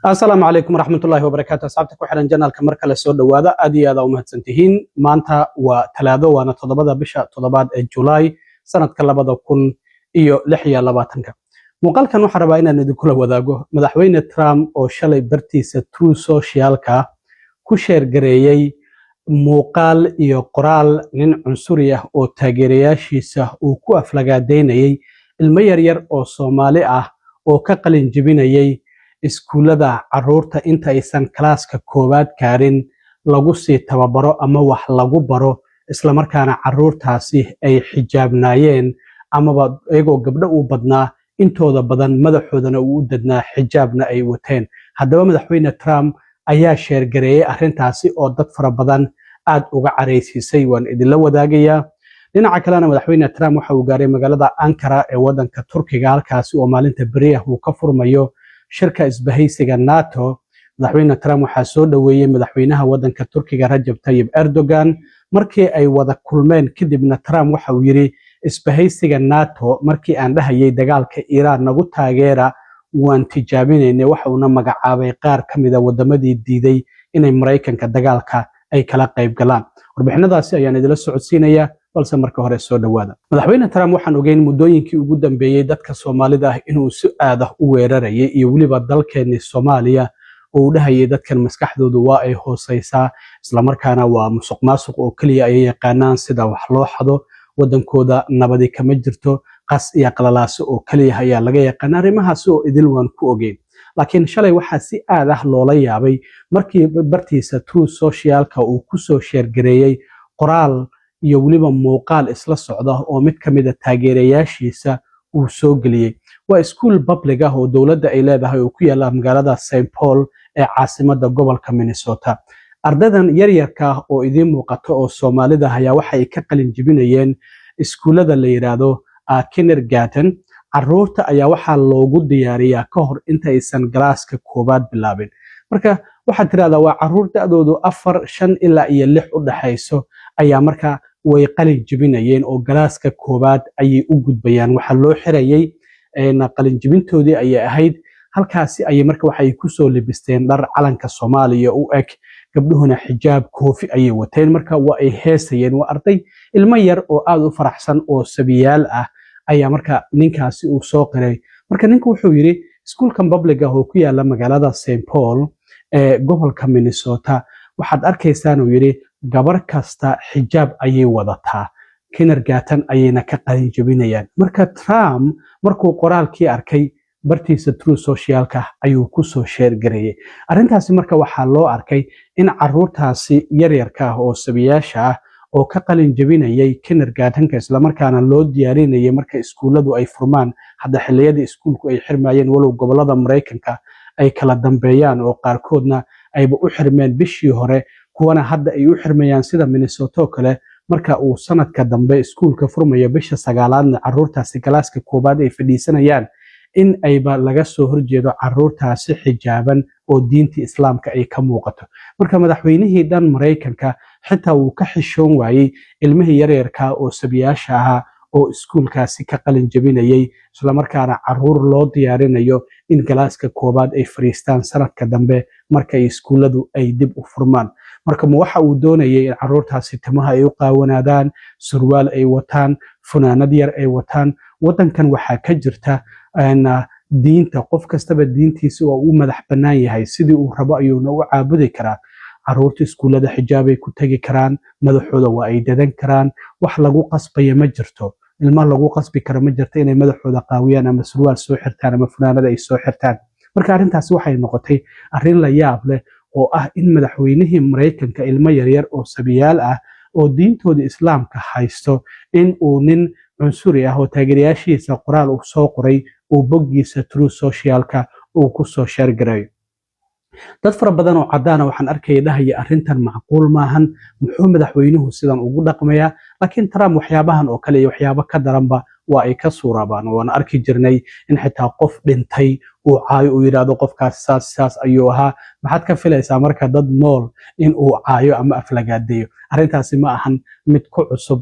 السلام عليكم ورحمة الله وبركاته. أصحابتك وحنا جنال كمركز السود وهذا أدي هذا ومهتنتهين مانتا وثلاثة وأنا تضبط بشا تضبط جولاي سنة كلا بدو كن إيو لحية لباتنك مقال كانوا حرباينا ندخل وذاقه مدحوين ترام أو شلي برتي سترو سوشيالكا كشير جريي مقال إيو قرال من عنصرية أو تاجرياشيسة أو كوافلقا دينيي الميرير أو صومالي أو كقلين جبينيي iskuulada caruurta inta aysan klaaska koobaad kaarin lagu sii tababaro ama wax lagu baro isla markaana caruurtaasi ay xijaabnaayeen amaba iyagoo gabdho u badnaa intooda badan madaxoodana uu u dadnaa xijaabna ay wateen haddaba madaxweyne Trump ayaa sheergareeyay arrintaasi oo dad fara badan aad uga careysiisay waan idinla wadaagayaa dhinaca kalena madaxweyne Trump waxa uu gaaray magaalada Ankara ee wadanka Turkiga halkaasi oo maalinta bariyaha uu ka furmayo shirka isbahaysiga NATO madaxweyne Trump waxa soo dhaweeyay madaxweynaha wadanka Turkiga Rajab Tayyip Erdogan markii ay wada kulmeen kadibna Trump waxa uu yiri isbahaysiga NATO markii aan dhahayay dagaalka Iran nagu taageera waan tijaabinaynay waxa uu magacaabay qaar kamid ah wadamadii diiday inay Mareykanka dagaalka ay kala qayb galaan warbixinadaasi ayaan idila socodsiinaya balse marka hore soo dhawaada madaxweyne Trump waxaan ogeyn muddooyinkii ugu dambeeyay dadka Soomaalida ah inuu si aad ah u weerarayay iyo waliba dalkeena Soomaaliya oo dhahayay dadkan maskaxdoodu waa ay hooseysaa isla markaana waa musuqmaasuq oo kaliya ay yaqaanaan sida wax loo xado wadankooda nabadi kama jirto qas iyo qalalaas oo kaliya ayaa laga yaqaan arrimahaas oo idil waan ku ogeyn laakiin shalay waxa si aad ah loola yaabay markii bartiisa True Socialka uu ku soo sheergareeyay qoraal iyo waliba muuqaal isla socda oo mid kamid ah taageerayaashiisa uu soo galiyay waa iskuul public ah oo dawladda ay leedahay oo ku yaala magaalada St Paul ee caasimadda gobolka Minnesota ardaydan yaryarka ah oo idin muuqato oo Soomaalida ayaa waxa ay ka qalin jibinayeen iskuulada la yiraahdo kindergarten caruurta ayaa waxa loogu diyaariyaa ka hor inta aysan galaaska koobaad bilaabin marka waxa tiraahdaa waa caruur da'doodu 4 5 ilaa 6 u dhaxayso ayaa marka way qalin jibinayeen oo galaaska koobaad ayay u gudbayaan waxa loo xirayay qalin jibintoodii ayay ahayd halkaasi ayay marka waxay ku soo libisteen dhar calanka Soomaaliya u eg gabdhuhuna xijaab koofi ayay wateen marka waa ay heesayeen waa arday ilmo yar oo aad u faraxsan oo sabiyaal ah ayaa marka ninkaasi uu soo qiray marka ninku wuxuu yiri iskuulkan public ah oo ku yaala magaalada St Paul ee gobolka Minnesota waxaad arkaysaan uu yiri gabar kasta xijaab ayay wadataa kindergarten ayayna ka qalin jabinayaan marka Trump markuu qoraalkii arkay bartiisa True Socialka ayuu ku soo sheergareeyay arrintaasi marka waxa loo arkay in caruurtaasi yaryarka ah oo sabiyaasha ah oo ka qalin jabinayay kindergartenka isla markaana loo diyaarinayay marka iskuuladu ay furmaan hadda xilliyada iskuulku ay xirmayeen walow gobolada Mareykanka ay kala dambeeyaan oo qaarkoodna ayba u xirmeen bishii hore kuwana hadda ay u xirmayaan sida Minnesota kale marka uu sanadka dambe iskuulka furmayo bisha 9aad caruurtaasi galaaska koobaad ay fadhiisanayaan in ayba laga soo horjeedo caruurtaasi xijaaban oo diinta islaamka ay ka muuqato marka madaxweynihii dhan Mareykanka xitaa uu ka xishoon waayay ilmihii yaryarka oo sabiyaasha ahaa oo iskuulkaasi ka qalin jabinayay isla markaana caruur loo diyaarinayo in galaaska koobaad ay fariistaan sanadka dambe marka iskuuladu ay dib u furmaan marka waxa uu doonayay in caruurtaasi timaha ay u qaawanaadaan surwaal ay wataan funaanad yar ay wataan wadankan waxa ka jirta diinta qof kastaba diintiisa oo uu madax banaan yahay sidii uu rabo ayuuna u caabudi karaa caruurta iskuulada xijaab ay ku tagi karaan madaxooda waa ay dadan karaan wax lagu qasbaya ma jirto ilma lagu qasbi karo ma jirto inay madaxooda qaawiyaan ama surwaal soo xirtaan ama funaanad ay soo xirtaan marka arrintaasi waxay noqotay arrin la yaab leh oo ah in madaxweynihii Mareykanka ilmo yaryar oo sabiyaal ah oo diintooda islaamka haysto in uu nin cunsuri ah oo taageerayaashiisa qoraal uu soo qoray oo boggiisa True Socialka uu ku soo sheergareeyo dad fara badan oo cadaan ah waxaan arkay dhahay arrintan macquul maahan muxuu madaxweynuhu sidan ugu dhaqmayaa laakiin Trump waxyaabahan oo kale iyo waxyaabo ka daranba waa ay ka suurabaan waan arki jirnay in xitaa qof dhintay uu caayo uu yiraahdo qofkaas saas ayuu ahaa maxaad ka filaysaa marka dad nool in uu caayo ama aflagaadeeyo arrintaasi ma ahan mid ku cusub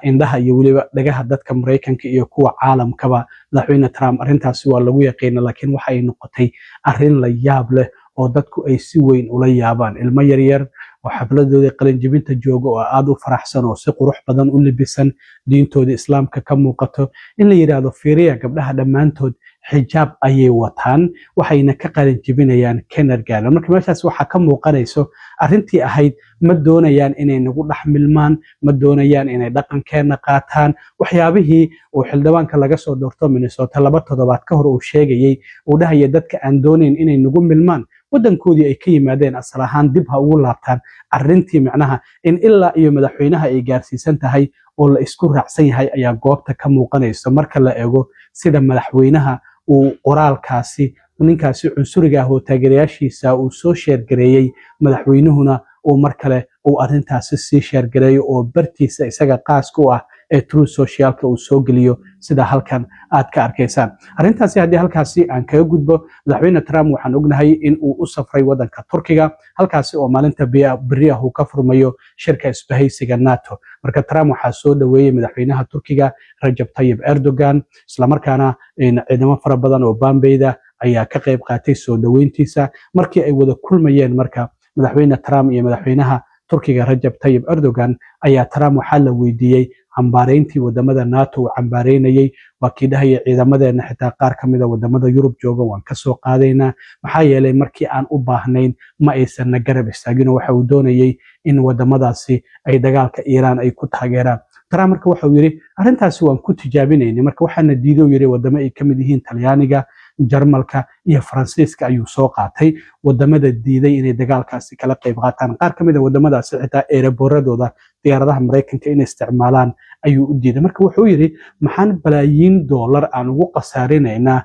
indhaha iyo weliba dhagaha dadka Mareykanka iyo kuwa caalamkaba madaxweyne Trump arrintaasi waa lagu yaqiin laakiin waxa ay noqotay arrin la yaab leh oo dadku ay si weyn ula yaabaan ilmo yar yar oo xafladooda qalin jebinta jooga oo aad u faraxsan oo si qurux badan u libisan diintooda islaamka ka muuqato in la yiraahdo fiiriya gabdhaha dhammaantood xijaab ayay wataan waxayna ka qalin jebinayaan kindergarten marka meeshaas waxa ka muuqanayso arrintii ahayd ma doonayaan inay nagu dhaxmilmaan ma doonayaan inay dhaqankeena qaataan waxyaabihii oo xildhibaanka laga soo doorto Minnesota 2 toddobaad ka hor uu sheegayay uu dhahaya dadka aan doonayn inay nagu milmaan wadankoodii ay ka yimaadeen asal ahaan dib ha ugu laabtaan arrintii macnaha in ilaa iyo madaxweynaha ay gaarsiisan tahay oo la isku raacsan yahay ayaa goobta ka muuqanaysa marka la eego sida madaxweynaha uu qoraalkaasi ninkaasi cunsuriga ah oo taageerayaashiisa uu soo sheergareeyay madaxweynuhuna uu mar kale uu arrintaasi sii sheergareeyo oo bartiisa isaga qaas ku ah ee Truth Socialka uu soo geliyo sida halkan aad ka arkaysaan arrintaasi haddii halkaasi aan kaga gudbo madaxweyne Trump waxaan ognahay in uu u safray wadanka Turkiga halkaasi oo maalinta berri uu ka furmayo shirka isbahaysiga NATO marka Trump waxaa soo dhaweeyay madaxweynaha Turkiga Recep Tayyip Erdogan isla markaana ciidamo fara badan oo Bambayda ayaa ka qayb qaatay soo dhaweyntiisa markii ay wada kulmayeen marka madaxweyne Trump iyo madaxweynaha Turkiga Recep Tayyip Erdogan ayaa Trump waxaa la weydiiyay cambaareyntii wadamada NATO uu cambaareynayay waa kii dhahaya ciidamadeena xitaa qaar ka mid ah wadamada Yurub jooga waan ka soo qaadaynaa maxaa yeelay markii aan u baahnayn ma aysan na garab istaagin waxa uu doonayay in wadamadaasi ay dagaalka Iiraan ay ku taageeraan Trump marka waxa uu yiri arrintaasi waan ku tijaabinaynay marka waxaana diiday yiri wadamo ay kamid yihiin Talyaaniga Jarmalka iyo Faransiiska ayuu soo qaatay wadamada diiday inay dagaalkaasi kala qayb qaataan qaar kamid ah wadamadaasi xitaa eeraboradooda diyaaradaha Mareykanka inay isticmaalaan ayuu u diiday marka wuxuu yiri maxaan balaayiin dollar aan ugu qasaarinaynaa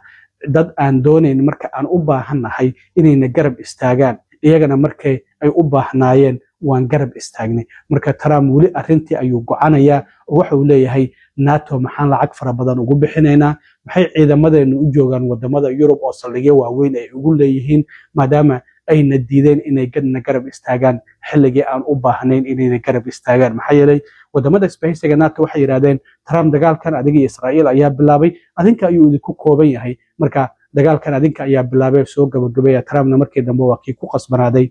dad aan doonayn marka aan u baahanahay inayna garab istaagaan iyagana markay ay u baahnaayeen waan garab istaagnay marka Trump wali arrintii ayuu go'aanaya oo waxa uu leeyahay NATO maxaan lacag fara badan ugu bixinaynaa maxay ciidamadeenu u joogaan wadamada Yurub oo saldhigyo waaweyn ay ugu leeyihiin maadaama ayna diideen inay gadna garab istaagaan xilligii aan u baahnayn inay garab istaagaan maxaa yeelay wadamada isbahaysiga NATO waxay yiraahdeen Trump dagaalkan adiga iyo Israa'iil ayaa bilaabay adinka ayuu idinku kooban yahay marka dagaalkan adinka ayaa bilaabay soo gabagabaya Trumpna markii dambe waa kii ku qasbanaaday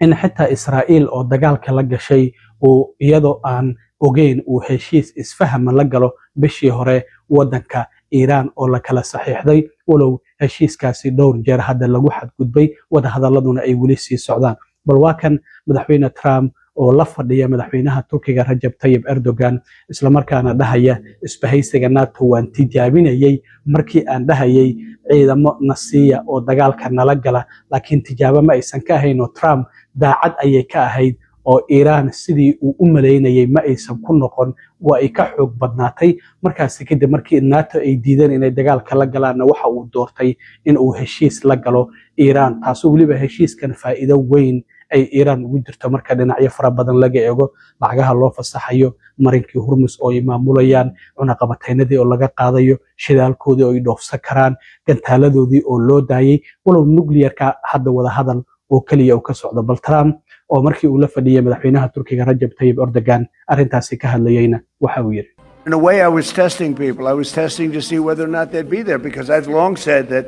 in xitaa Israa'iil oo dagaalka la gashay oo iyadoo aan ogeyn uu heshiis isfaham la galo bishii hore wadanka Iiraan oo la kala saxiixday walow heshiiskaasi dhowr jeer hadda lagu xadgudbay wada hadaladuna ay wali sii socdaan bal waa kan madaxweyne Trump oo la fadhiya madaxweynaha Turkiga Recep Tayyip Erdogan isla markaana dhahaya isbahaysiga NATO waan tijaabinayay markii aan dhahayay ciidamo nasiya oo dagaalka nala gala laakiin tijaabo ma aysan ka ahayn oo Trump daacad ayay ka ahayd oo Iiraan sidii uu u maleynayay ma aysan ku noqon waa ay ka xoog badnaatay markaas kadib markii NATO ay diideen inay dagaalka la galaan waxa uu doortay in uu heshiis la galo Iiraan taasoo waliba heshiiskan faa'iido weyn ay Iiraan ugu jirto marka dhinacyo fara badan laga eego lacagaha loo fasaxayo marinkii Hormuz oo ay maamulayaan cunaqabataynadii oo laga qaadayo shidaalkoodii oo ay dhoofsan karaan gantaaladoodii oo loo daayay walow nuclearka hadda wada hadal oo kaliya uu ka socdo bal Trump oo markii uu la fadhiyay madaxweynaha Turkiga Recep Tayyip Erdogan arrintaasi ka hadlayayna waxa uu yiri In a way, I was testing people. I was testing to see whether or not they'd be there because I've long said that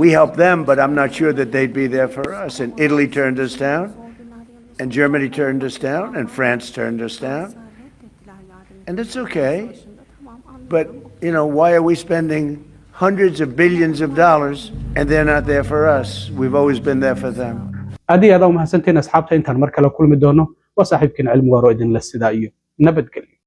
we helped them, but I'm not sure that they'd be there for us. And Italy turned us down, and Germany turned us down, and France turned us down. And it's okay. But, you know, why are we spending hundreds of billions of dollars and they're not there for us? We've always been there for them. أدي هذا ومحسنتين أصحابتين تان مركلا كل مدونه وصاحبكن علم وارو إذن للسدائيو نبت قليل